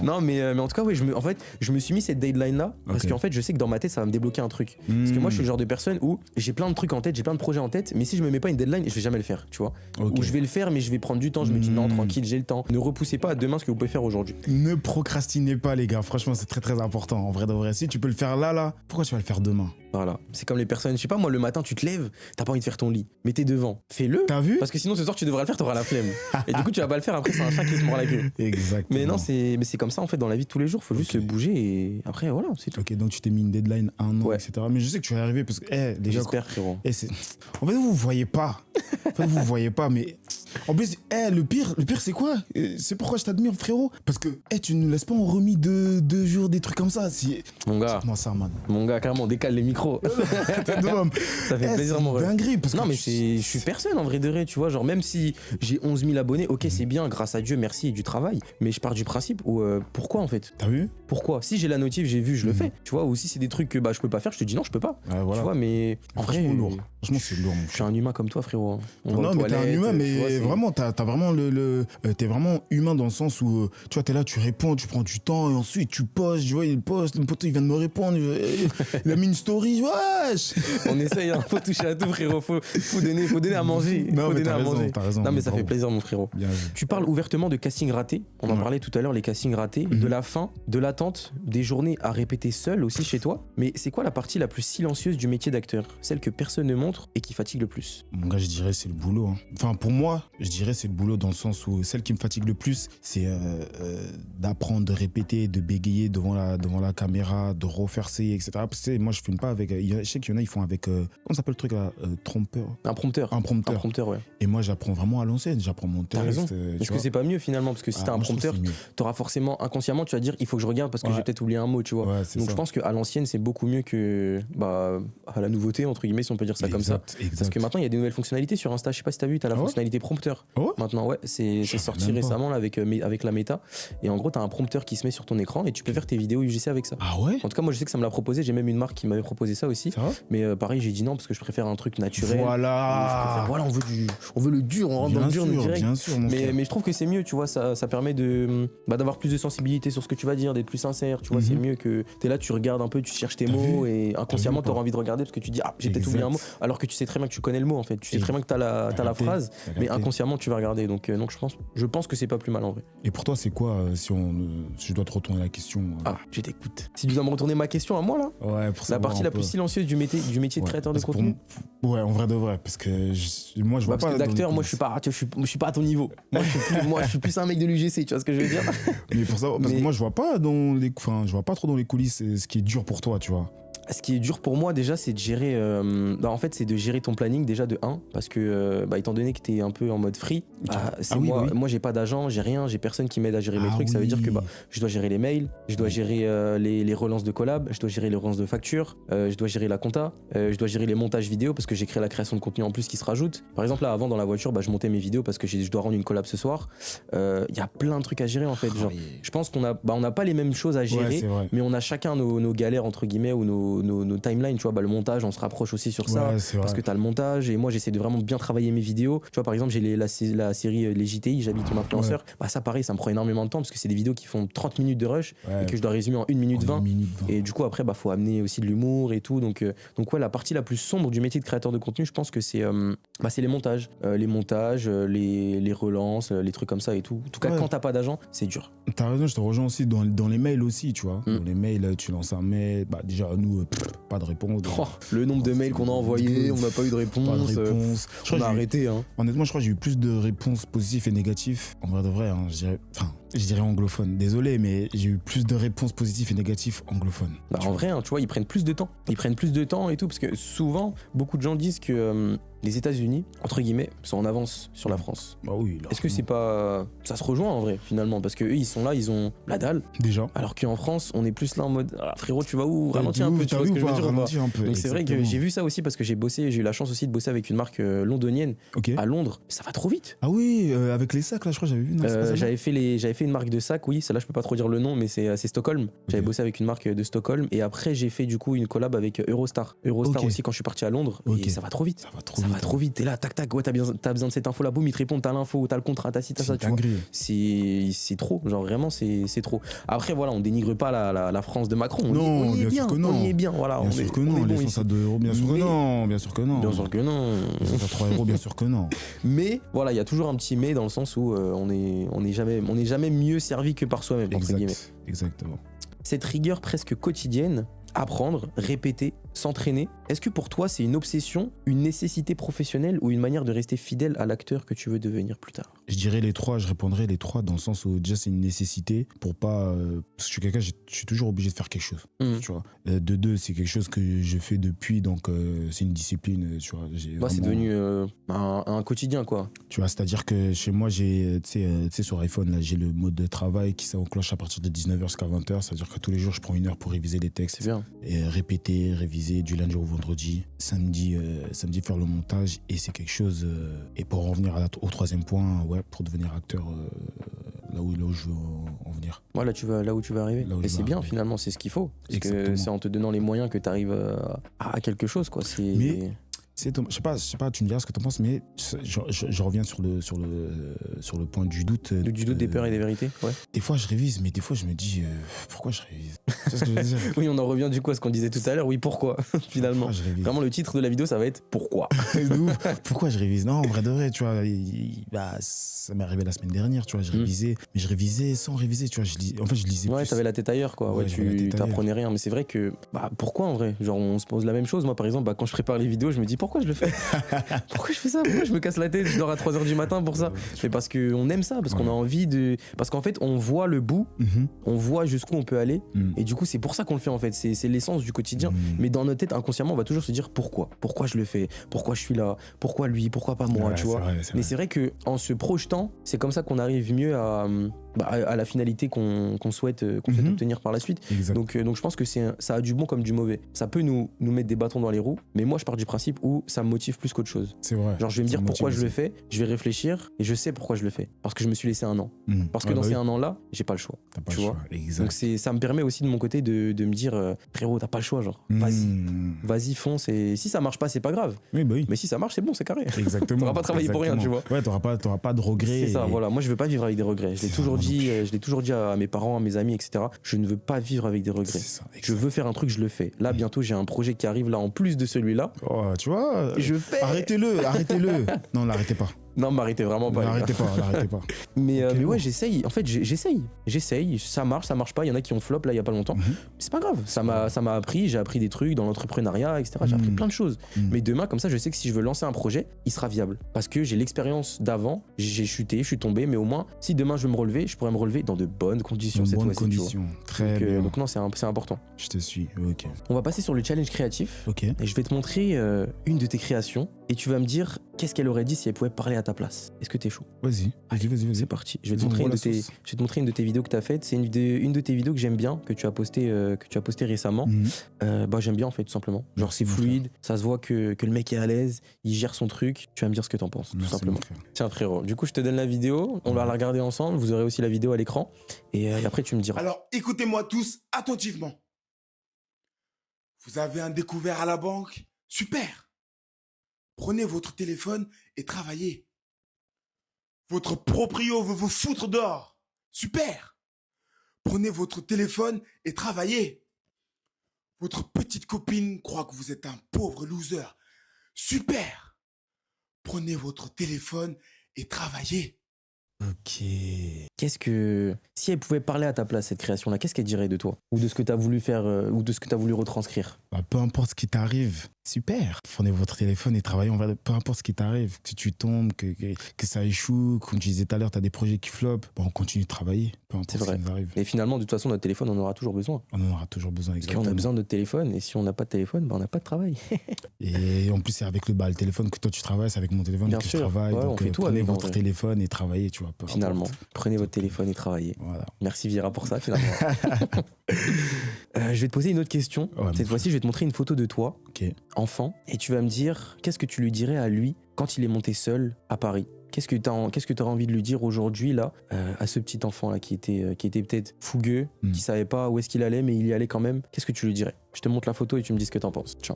Non, mais en tout cas, ouais, je me suis mis cette deadline-là, parce qu'en fait, je sais que dans ma tête, ça va me débloquer un truc. Parce que moi, je suis le genre de personne où j'ai plein de trucs en tête, j'ai plein de projets en tête, mais si je me mets pas une deadline, je vais jamais le faire, tu vois. Ou je vais le faire, mais je vais prendre du temps. Je me dis non, tranquille, j'ai le temps. Ne repoussez pas à demain ce que vous pouvez faire aujourd'hui. Ne procrastinez pas, les gars. Franchement, c'est très très important. En vrai de vrai, si tu peux le faire là, pourquoi tu vas le faire demain? Voilà. C'est comme les personnes, je sais pas, moi, le matin, tu te lèves, t'as pas envie de faire ton lit, mais t'es devant. Fais-le. T'as vu? Parce que sinon, ce soir, tu devras le faire, t'auras la flemme. Et du coup, tu vas pas le faire. Après, c'est un chat qui se mord la queue. Exactement. Mais non, c'est comme ça en fait dans la vie de tous les jours. Faut juste se bouger et après, voilà, c'est tout. Ok, donc tu t'es mis une deadline 1 an, etc. Mais je sais que tu vas y arriver parce que, les gars. J'espère, frérot. En fait, vous voyez pas. Mais en plus, le pire, c'est quoi? C'est pourquoi je t'admire, frérot. Parce que, tu ne laisses pas en remis 2 jours des trucs comme ça. Mon gars. Moi, ça, man. Mon gars, carrément, décale les micros. Ça fait plaisir, mon rêve. Dinguerie, parce que non, mais je suis personne en vrai de vrai, tu vois. Genre, même si j'ai 11 000 abonnés, ok, c'est bien, grâce à Dieu, merci et du travail. Mais je pars du principe où, pourquoi en fait? T'as vu? Pourquoi? Si j'ai la notif, j'ai vu, je le fais. Tu vois, ou si c'est des trucs que je peux pas faire, je te dis non, je peux pas. Voilà. Tu vois, mais en vrai. Lourd. Franchement, c'est lourd. Je suis un humain comme toi, frérot. Non, mais t'es un humain, mais vraiment, t'as vraiment t'es vraiment humain dans le sens où, tu vois, t'es là, tu réponds, tu prends du temps, et ensuite tu postes, tu vois, il poste, le poteau, il vient de me répondre, il a mis une story, wesh. On essaye, hein, faut toucher à tout, frérot, faut donner à manger. Non, mais t'as raison. Non, mais ça fait plaisir, mon frérot. Tu parles ouvertement de casting raté, on en parlait tout à l'heure, les castings ratés, de la faim, de l'attente, des journées à répéter seul aussi chez toi. Mais c'est quoi la partie la plus silencieuse du métier d'acteur? Celle que personne ne montre et qui fatigue le plus? Mon gars, je dirais c'est le boulot. Hein. Enfin, pour moi, je dirais c'est le boulot dans le sens où celle qui me fatigue le plus, c'est d'apprendre, de répéter, de bégayer devant la caméra, de refaire ça, etc. Parce que moi, je filme pas avec. Je sais qu'il y en a, ils font avec. Comment s'appelle le truc là? Trompeur. Un prompteur. Un prompteur, ouais. Et moi, j'apprends vraiment à l'ancienne. J'apprends mon texte. T'as raison. Est-ce que c'est pas mieux finalement? Parce que si t'as un prompteur, t'auras forcément inconsciemment, tu vas dire il faut que je regarde parce que j'ai peut-être oublié un mot, tu vois. Ouais, donc ça. Je pense qu'à l'ancienne, c'est beaucoup mieux que à la nouveauté, entre guillemets, si on peut dire ça comme ça. Parce que maintenant, il y a des nouvelles fonctionnalités sur Insta. Je sais pas si t'as vu, t'as la fonctionnalité prompteur. Maintenant, c'est sorti récemment là, avec la méta. Et en gros, t'as un prompteur qui se met sur ton écran et tu peux faire tes vidéos UGC avec ça. Ah ouais? En tout cas, moi, je sais que ça me l'a proposé. J'ai même une marque qui m'avait proposé ça aussi. Mais pareil, j'ai dit non parce que je préfère un truc naturel. Voilà, on veut le dur, on rentre dans le dur direct. Bien sûr, mais je trouve que c'est mieux, tu vois, ça permet d'avoir plus de sensibilité sur ce que tu vas dire, d'être plus sincère, tu vois, c'est mieux que t'es là, tu regardes un peu, tu cherches tes mots et inconsciemment t'auras envie de regarder parce que tu dis j'ai peut-être oublié un mot, alors que tu sais très bien que tu connais le mot en fait, tu sais très bien que t'as la phrase, mais inconsciemment tu vas regarder, donc je pense que c'est pas plus mal en vrai. Et pour toi c'est quoi si je dois te retourner la question? Je t'écoute. Si tu dois me retourner ma question à moi là, ouais, pour la partie la plus silencieuse du métier de créateur de contenu. Ouais, en vrai de vrai, parce que moi je vois pas. Parce que d'acteur, moi je suis pas à ton niveau. Moi je suis plus un mec de l'UGC, tu vois ce que je veux dire? Mais pour ça, parce que moi je vois pas trop dans les coulisses ce qui est dur pour toi, tu vois. Ce qui est dur pour moi déjà, c'est de gérer c'est de gérer ton planning déjà de 1 parce que étant donné que t'es un peu en mode free, moi j'ai pas d'agent, j'ai rien, j'ai personne qui m'aide à gérer mes trucs, ça veut dire que je dois gérer les mails, je dois gérer les relances de collab, je dois gérer les relances de factures, je dois gérer la compta, je dois gérer les montages vidéo parce que j'ai créé la création de contenu en plus qui se rajoute. Par exemple là avant dans la voiture, je montais mes vidéos parce que je dois rendre une collab ce soir. Il y a plein de trucs à gérer en fait, genre je pense qu'on a pas les mêmes choses à gérer, mais on a chacun nos galères entre guillemets ou nos timelines, tu vois, le montage, on se rapproche aussi sur ça, parce que t'as le montage, et moi j'essaie de vraiment bien travailler mes vidéos. Tu vois, par exemple, j'ai la série Les JTI, J'habite ton influenceur, ça pareil, ça me prend énormément de temps, parce que c'est des vidéos qui font 30 minutes de rush, et que je dois résumer en 1 minute 20. Et du coup, après, faut amener aussi de l'humour et tout. Donc ouais, la partie la plus sombre du métier de créateur de contenu, je pense que c'est les montages. Les relances, les trucs comme ça et tout. En tout cas, quand t'as pas d'agent, c'est dur. T'as raison, je te rejoins aussi dans les mails aussi, tu vois. Dans les mails, tu lances un mail, déjà nous, pas de réponse. Le nombre de mails qu'on a envoyés, on n'a pas eu de réponse. Pas de réponse. On a arrêté. Honnêtement, je crois que j'ai eu plus de réponses positives et négatives. En vrai de vrai, je dirais anglophone. Désolé, mais j'ai eu plus de réponses positives et négatives anglophones. En vrai, tu vois, ils prennent plus de temps. Ils prennent plus de temps et tout, parce que souvent, beaucoup de gens disent que les États-Unis, entre guillemets, sont en avance sur la France. Bah oui. Est-ce que c'est pas... Ça se rejoint en vrai, finalement, parce qu'eux, ils sont là, ils ont la dalle. Déjà. Alors qu'en France, on est plus là en mode frérot, tu vas où? Ralentis un peu, tu vois ce que je veux dire ou pas? Donc c'est vrai que j'ai vu ça aussi, parce que j'ai eu la chance aussi de bosser avec une marque londonienne à Londres. Ça va trop vite. Ah oui, avec les sacs là, je crois que j'avais vu. J'avais fait une marque de sacs, oui, celle-là je peux pas trop dire le nom, mais c'est Stockholm. J'avais bossé avec une marque de Stockholm, et après j'ai fait du coup une collab avec Eurostar. Aussi quand je suis parti à Londres, et ça va trop vite. Ça va trop vite. T'es là, tac tac, ouais, t'as besoin de cette info là, boum, ils te répondent, t'as l'info, t'as le contrat, t'as ci, t'as ça, tu vois. C'est trop, genre vraiment c'est trop. Après voilà, on dénigre pas la France de Macron. On y est bien, voilà. Bien sûr que non, l'essence à 2 €, bien sûr que non. Bien sûr que non. L'essence à 3 €, bien sûr que non. Mais voilà, il y a toujours un petit mais dans le sens où on est jamais mieux servi que par soi-même, entre guillemets. Exactement. Cette rigueur presque quotidienne, apprendre, répéter, s'entraîner, est-ce que pour toi c'est une obsession, une nécessité professionnelle ou une manière de rester fidèle à l'acteur que tu veux devenir plus tard? Je dirais les trois, je répondrais les trois dans le sens où déjà c'est une nécessité pour pas... parce que je suis quelqu'un, je suis toujours obligé de faire quelque chose, tu vois. De deux, c'est quelque chose que je fais depuis, donc c'est une discipline, tu vois. Vraiment... c'est devenu un quotidien, quoi. Tu vois, c'est-à-dire que chez moi, j'ai, tu sais, sur iPhone, là, j'ai le mode de travail qui s'enclenche à partir de 19h jusqu'à 20h, c'est-à-dire que tous les jours, je prends 1 heure pour réviser les textes. C'est bien. Et réviser du lundi au vendredi. Samedi, faire le montage, et c'est quelque chose... et pour en venir au troisième point, pour devenir acteur, là où je veux en venir. Voilà, là où tu vas arriver. Et c'est bien, finalement, c'est ce qu'il faut. Parce que c'est en te donnant les moyens que tu arrives à quelque chose, quoi. Mais je sais pas, tu me diras ce que tu en penses, mais je reviens sur le point du doute. Du doute, des peurs et des vérités, ouais. Des fois, je révise, mais des fois, je me dis, pourquoi je révise? Tu sais ce que je veux dire? Oui, on en revient du coup à ce qu'on disait tout à l'heure. Oui, pourquoi? Finalement. Vraiment, le titre de la vidéo, ça va être pourquoi? Pourquoi je révise? Non, en vrai de vrai, tu vois, ça m'est arrivé la semaine dernière, tu vois, mais je révisais sans réviser, tu vois, je lisais ouais, plus. t'avais la tête ailleurs, quoi. Ouais, tu t'apprenais rien. Mais c'est vrai que, pourquoi en vrai? Genre, on se pose la même chose. Moi, par exemple, quand je prépare les vidéos, je me dis, pourquoi je le fais? Pourquoi je fais ça? Pourquoi je me casse la tête? Je dors à 3h du matin pour ça? Mais parce qu'on aime ça, parce qu'on a envie de... Parce qu'en fait, on voit le bout, on voit jusqu'où on peut aller, et du coup, c'est pour ça qu'on le fait, en fait. C'est l'essence du quotidien. Mais dans notre tête, inconsciemment, on va toujours se dire pourquoi? Pourquoi je le fais? Pourquoi je suis là? Pourquoi lui? Pourquoi pas moi? Tu vois? Mais c'est vrai qu'en se projetant, c'est comme ça qu'on arrive mieux à la finalité qu'on souhaite obtenir par la suite. Donc je pense que ça a du bon comme du mauvais. Ça peut nous mettre des bâtons dans les roues, mais moi je pars du principe où ça me motive plus qu'autre chose. C'est vrai. Genre je vais me dire pourquoi je le fais, je vais réfléchir et je sais pourquoi je le fais. Parce que je me suis laissé 1 an. Parce que dans ces 1 an-là, j'ai pas le choix. Tu vois. Donc ça me permet aussi de mon côté de me dire frérot, t'as pas le choix, genre vas-y fonce, et si ça marche pas, c'est pas grave. Oui. Mais si ça marche, c'est bon, c'est carré. Exactement. T'auras pas travaillé pour rien, tu vois. Ouais, t'auras pas de regrets. C'est ça, voilà. Moi je veux pas vivre avec des regrets. Je l'ai toujours dit à mes parents, à mes amis, etc. Je ne veux pas vivre avec des regrets. Je veux faire un truc, je le fais. Là, bientôt, j'ai un projet qui arrive là en plus de celui-là. Oh, tu vois. Je fais. Arrêtez-le. Non, l'arrêtez pas. Non, m'arrêtez vraiment pas. L'arrêtez pas. Mais ouais, j'essaye. En fait, j'essaye. Ça marche pas. Il y en a qui ont flop là il y a pas longtemps. C'est pas grave. Ça m'a appris. J'ai appris des trucs dans l'entrepreneuriat, etc. J'ai appris plein de choses. Mais demain, comme ça, je sais que si je veux lancer un projet, il sera viable. Parce que j'ai l'expérience d'avant. J'ai chuté, je suis tombé. Mais au moins, si demain je veux me relever, je pourrais me relever dans de bonnes conditions cette fois-ci. Bonnes conditions. Très bien. Donc non, c'est important. Je te suis. Ok. On va passer sur le challenge créatif. Ok. Et je vais te montrer une de tes créations. Et tu vas me dire qu'est-ce qu'elle aurait dit si elle pouvait parler à ta place. Est-ce que t'es chaud? Vas-y. C'est parti. Je vais te montrer une de tes vidéos que t'as faites. C'est une de tes vidéos que j'aime bien, que tu as posté récemment. J'aime bien en fait, tout simplement. Genre c'est fluide, ça se voit que le mec est à l'aise, il gère son truc. Tu vas me dire ce que t'en penses, tout simplement. Tiens frérot, du coup je te donne la vidéo, on va la regarder ensemble, vous aurez aussi la vidéo à l'écran. Et après tu me diras. Alors écoutez-moi tous attentivement. Vous avez un découvert à la banque? Super! Prenez votre téléphone et travaillez. Votre proprio veut vous foutre dehors. Super! Prenez votre téléphone et travaillez. Votre petite copine croit que vous êtes un pauvre loser. Super! Prenez votre téléphone et travaillez. Ok. Qu'est-ce que. Si elle pouvait parler à ta place, cette création-là, qu'est-ce qu'elle dirait de toi? Ou de ce que tu as voulu faire, ou de ce que tu as voulu retranscrire? Bah, peu importe ce qui t'arrive, super. Prenez votre téléphone et travaillez. Peu importe ce qui t'arrive, que tu tombes, que ça échoue, comme tu disais tout à l'heure, tu as des projets qui flopent, bah, on continue de travailler. Peu importe C'est ce vrai. qui nous arrive. Et finalement, de toute façon, notre téléphone, on en aura toujours besoin. On en aura toujours besoin. Parce Exactement. qu'on a besoin de notre téléphone, et si on n'a pas de téléphone, bah, on n'a pas de travail. Et en plus, c'est avec le téléphone que toi tu travailles, c'est avec mon téléphone Bien que sûr. je travaille. Ouais, donc on fait tout prenez avec, en votre vrai. téléphone et travaillez, tu vois. peu Finalement, importe. prenez votre téléphone et travaillez. Voilà. Merci Vira pour ça, finalement. Je vais te poser une autre question. Ouais, Cette fois-ci, je vais te montrer une photo de toi, Ok. enfant, et tu vas me dire qu'est-ce que tu lui dirais à lui quand il est monté seul à Paris. Qu'est-ce que tu auras envie de lui dire aujourd'hui, là, à ce petit enfant-là qui était peut-être fougueux, qui savait pas où est-ce qu'il allait, mais il y allait quand même. Qu'est-ce que tu lui dirais? Je te montre la photo et tu me dis ce que t'en penses. Tiens.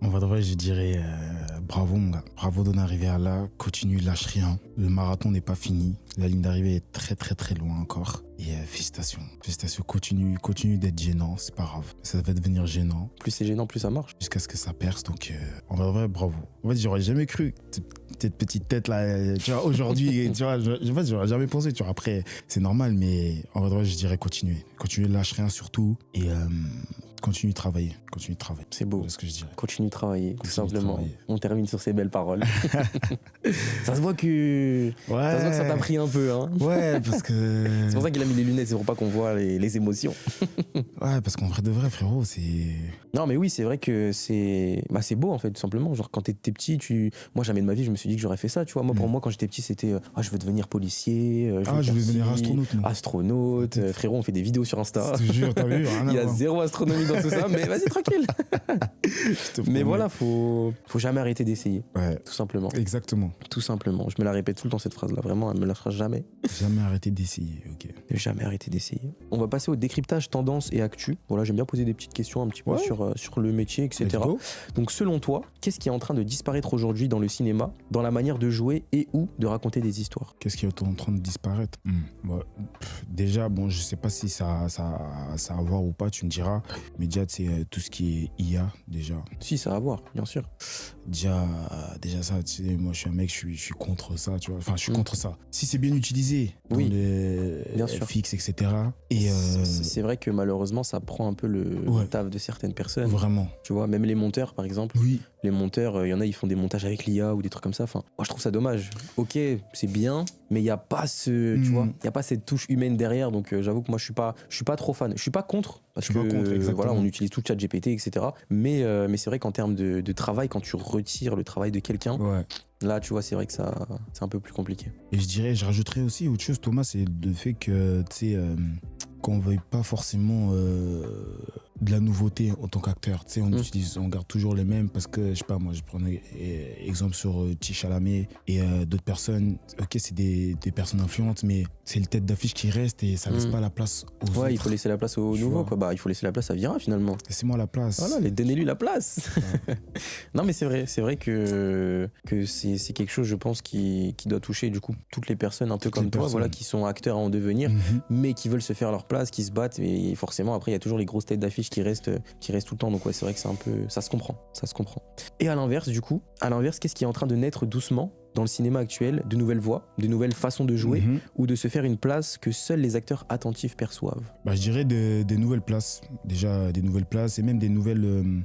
En vrai, je dirais bravo, mon gars. Bravo d'en arriver à là. Continue, lâche rien. Le marathon n'est pas fini. La ligne d'arrivée est très, très, très loin encore. Et félicitations. Félicitations. Continue d'être gênant. C'est pas grave. Ça va devenir gênant Plus c'est gênant, plus ça marche. jusqu'à ce que ça perce. Donc, en vrai, bravo. En fait, j'aurais jamais cru cette petite tête là. Tu vois, aujourd'hui, tu vois, j'aurais jamais pensé. Tu vois, après, c'est normal, mais en vrai, je dirais continuer. Continuer, lâche rien surtout. Et continue de travailler. Continue de travailler. C'est beau. C'est ce que je dirais. Continue de travailler, tout Continue de simplement. travailler. On termine sur ces belles paroles. Ça se voit que ça t'a pris un peu. Hein. Ouais, parce que. C'est pour ça qu'il a mis les lunettes, c'est pour pas qu'on voit les émotions. Ouais, parce qu'en vrai de vrai, frérot, c'est. Non, mais oui, c'est vrai que c'est beau, en fait, tout simplement. Genre, quand t'étais petit, moi, jamais de ma vie, je me suis dit que j'aurais fait ça, tu vois. Moi, pour moi, quand j'étais petit, c'était je veux devenir policier. Je veux devenir faire ci, astronaute, moi. Astronaute. Frérot, on fait des vidéos sur Insta. Je te jure, t'as vu, rien à Il y a voir. zéro astronomie dans tout ça, mais vas-y, tranquille. Je te Mais promets. voilà, faut jamais arrêter d'essayer, Ouais, tout simplement. exactement. Tout simplement. Je me la répète tout le temps, cette phrase-là. Vraiment, elle me lâchera jamais. Jamais arrêter d'essayer, ok. Ne jamais arrêter d'essayer. On va passer au décryptage tendance et actu. Voilà, j'aime bien poser des petites questions un petit peu Ouais. sur le métier, etc. Let's go. Donc selon toi, qu'est-ce qui est en train de disparaître aujourd'hui dans le cinéma, dans la manière de jouer et ou de raconter des histoires? Qu'est-ce qui est en train de disparaître Ouais. Déjà, bon, je sais pas si ça a à voir ou pas, tu me diras. Mais déjà, c'est tout ce qui est IA, déjà. Si, ça a à voir, bien sûr. Déjà ça, tu sais, moi, je suis un mec, je suis contre ça, tu vois. Enfin, je suis contre ça. Si c'est bien utilisé, dans Oui, le bien sûr. fixe, etc. Et C'est vrai que malheureusement, ça prend un peu le Ouais. taf de certaines personnes. vraiment. Tu vois, même les monteurs, par exemple. Oui. Les monteurs, il y en a, ils font des montages avec l'IA ou des trucs comme ça. Enfin, moi, je trouve ça dommage. Ok, c'est bien, mais il n'y a pas tu vois, il y a pas cette touche humaine derrière. Donc, j'avoue que moi, je suis pas trop fan. Je suis pas contre parce Je suis que pas contre, exactement. voilà, on utilise tout ChatGPT, etc. Mais c'est vrai qu'en termes de travail, quand tu retires le travail de quelqu'un, Ouais. là, tu vois, c'est vrai que ça, c'est un peu plus compliqué. Et je rajouterais aussi autre chose, Thomas, c'est le fait que, tu sais, qu'on veuille pas forcément de la nouveauté en tant qu'acteur. Tu sais, on garde toujours les mêmes parce que, je sais pas, moi, je prends exemple sur T. Chalamet et d'autres personnes. Ok, c'est des personnes influentes, mais c'est le tête d'affiche qui reste et ça laisse pas la place aux autres. Ouais, il faut laisser la place aux Tu nouveaux, vois. quoi. Bah, il faut laisser la place à Vira, finalement. Laissez-moi la place. Voilà, donnez-lui la place. Non, mais c'est vrai que c'est quelque chose, je pense, qui doit toucher du coup toutes les personnes un peu Toutes comme les toi, personnes. voilà, qui sont acteurs à en devenir, mais qui veulent se faire leur place, qui se battent. Et forcément, après, il y a toujours les grosses têtes d'affiche qui restent tout le temps. Donc ouais, c'est vrai que c'est un peu, ça se comprend. Et à l'inverse, du coup, qu'est-ce qui est en train de naître doucement dans le cinéma actuel, de nouvelles voix, de nouvelles façons de jouer, ou de se faire une place que seuls les acteurs attentifs perçoivent? Bah, je dirais des nouvelles places. Déjà, des nouvelles places et même des nouvelles.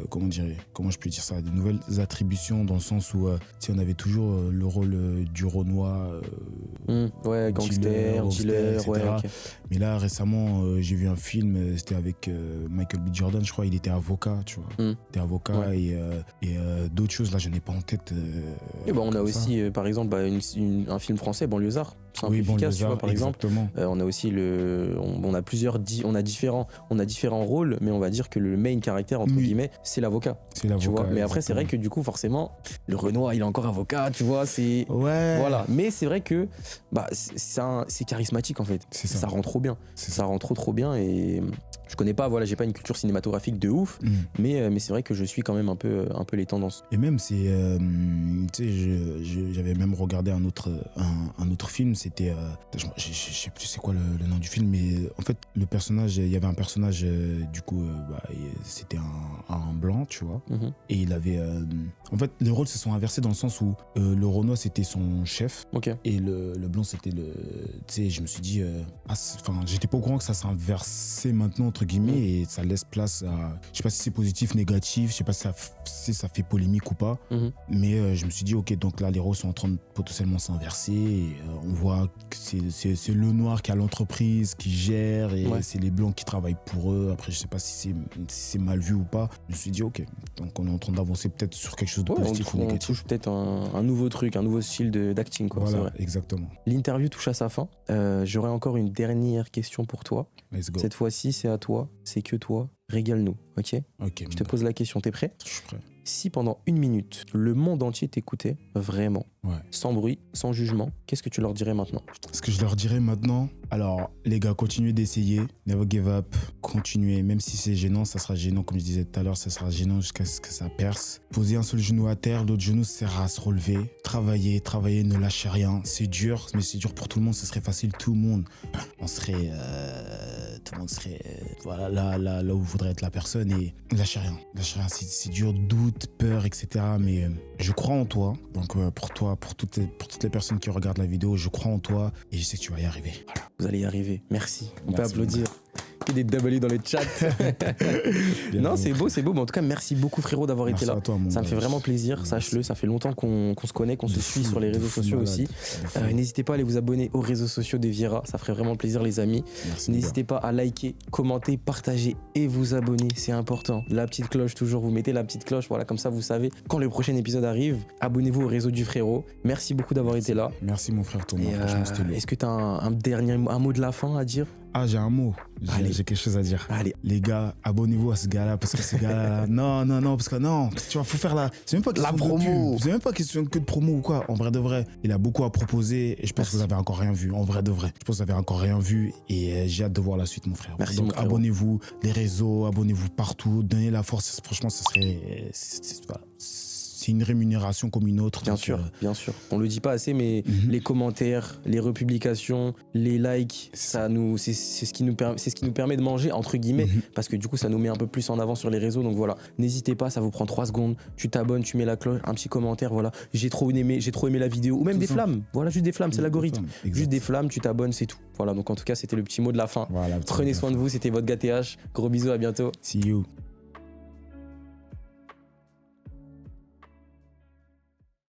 Comment je peux dire ça? Des nouvelles attributions dans le sens où tu sais, on avait toujours le rôle du Renoir. Ouais, gangster, dealer, etc. ouais, ok. Mais là, récemment, j'ai vu un film, c'était avec Michael B. Jordan, je crois, il était avocat, tu vois. Il était avocat Ouais. et d'autres choses, là, je n'ai pas en tête. Et bah, on a comme aussi, ça. par exemple, un film français, Banlieusard, simple, Oui, bon, efficace, le tu vois, par exemple. exactement. On a aussi on a différents rôles, mais on va dire que le main caractère, entre Oui. guillemets, c'est l'avocat. C'est Tu vois, l'avocat. mais après, c'est vrai exactement. que du coup, forcément, le Renoir, il est encore avocat, tu vois, c'est. Ouais. Voilà, mais c'est vrai que bah, c'est charismatique en fait. C'est ça. Ça rend trop bien. C'est Ça rend trop bien et je connais pas, voilà, j'ai pas une culture cinématographique de ouf, Mm. mais c'est vrai que je suis quand même un peu les tendances. Et même, c'est. Tu sais, j'avais même regardé un autre film. C'était. Je sais plus c'est quoi le nom du film, mais en fait, le personnage, il y avait un personnage, du coup, c'était un blanc, tu vois. Mhm. Et il avait. En fait, les rôles se sont inversés dans le sens où le Renoir, c'était son chef. Ok. Et le blanc, c'était le. Tu sais, je me suis dit. Enfin, j'étais pas au courant que ça s'est inversé maintenant, entre guillemets, et ça laisse place à. Je sais pas si c'est positif, négatif, je sais pas si ça fait polémique ou pas. Mhm. Mais je me suis dit, ok, donc là, les rôles sont en train de potentiellement s'inverser. Et, on voit que c'est le noir qui a l'entreprise, qui gère, et Ouais. c'est les blancs qui travaillent pour eux. Après, je sais pas si c'est mal vu ou pas. Je me suis dit, ok, donc on est en train d'avancer peut-être sur quelque chose de Ouais, positif ou on négatif. touche peut-être un nouveau truc, un nouveau style d'acting, quoi. C'est Voilà, vrai. exactement. L'interview touche à sa fin. J'aurais encore une dernière question pour toi. Let's go. Cette fois-ci, c'est à toi, c'est que toi. Régale-nous, ok? Ok, Je te pose la question, t'es prêt? je suis prêt. Si pendant 1 minute, le monde entier t'écoutait, vraiment, Ouais. sans bruit, sans jugement, qu'est-ce que tu leur dirais maintenant? Ce que je leur dirais maintenant, alors les gars, continuez d'essayer, never give up, continuez, même si c'est gênant, ça sera gênant, comme je disais tout à l'heure, ça sera gênant jusqu'à ce que ça perce. Posez un seul genou à terre, l'autre genou sert à se relever, travaillez, ne lâchez rien, c'est dur, mais c'est dur pour tout le monde, ce serait facile, tout le monde serait, voilà, là où voudrait être la personne, et lâchez rien, c'est dur, doute, peur, etc. Mais je crois en toi, donc pour toi, pour toutes les personnes qui regardent la vidéo, je crois en toi et je sais que tu vas y arriver. Voilà. Vous allez y arriver. Merci. On peut Merci, applaudir. Que des W dans le chat. Non, c'est beau. Mais en tout cas, merci beaucoup, frérot, d'avoir été Merci là. à toi, mon Ça me gars. fait vraiment plaisir, Merci. sache-le. Ça fait longtemps qu'on se connaît, qu'on se De suit fou, sur les de réseaux fou sociaux malade, aussi. de fou. N'hésitez pas à aller vous abonner aux réseaux sociaux de Viera. Ça ferait vraiment plaisir, les amis. Merci, N'hésitez pas à liker, commenter, partager et vous abonner. C'est important. La petite cloche, toujours. Vous mettez la petite cloche. Voilà, comme ça, vous savez quand le prochain épisode arrive. Abonnez-vous au réseau du frérot. Merci beaucoup d'avoir été là. Merci mon frère Thomas, Et, franchement c'était lourd. est-ce que tu as un mot de la fin à dire? Ah, j'ai un mot, Allez. j'ai quelque chose à dire. Allez. Les gars, abonnez-vous à ce gars-là, parce que ce gars-là, non, parce que tu vois, faut faire c'est même pas question La de promo. pub, c'est même pas question que de promo ou quoi. En vrai de vrai, il a beaucoup à proposer et je pense Merci. que vous avez encore rien vu. En vrai de vrai, je pense que vous avez encore rien vu et j'ai hâte de voir la suite, mon frère. Merci, Donc mon frérot. abonnez-vous, les réseaux, abonnez-vous partout, donnez la force. Franchement, ce serait, c'est une rémunération comme une autre. Bien donc, sûr, bien sûr. On le dit pas assez, mais les commentaires, les republications, les likes, c'est ce qui nous permet de manger entre guillemets, parce que du coup ça nous met un peu plus en avant sur les réseaux. Donc voilà, n'hésitez pas, ça vous prend 3 secondes. Tu t'abonnes, tu mets la cloche, un petit commentaire, voilà. J'ai trop aimé la vidéo, ou même Tout des ça. flammes. Voilà, juste des flammes, c'est l'algorithme. Exact. Juste des flammes, tu t'abonnes, c'est tout. Voilà, donc en tout cas c'était le petit mot de la fin. Voilà, Prenez soin de vous, c'était votre gars TH. Gros bisous, à bientôt. See you.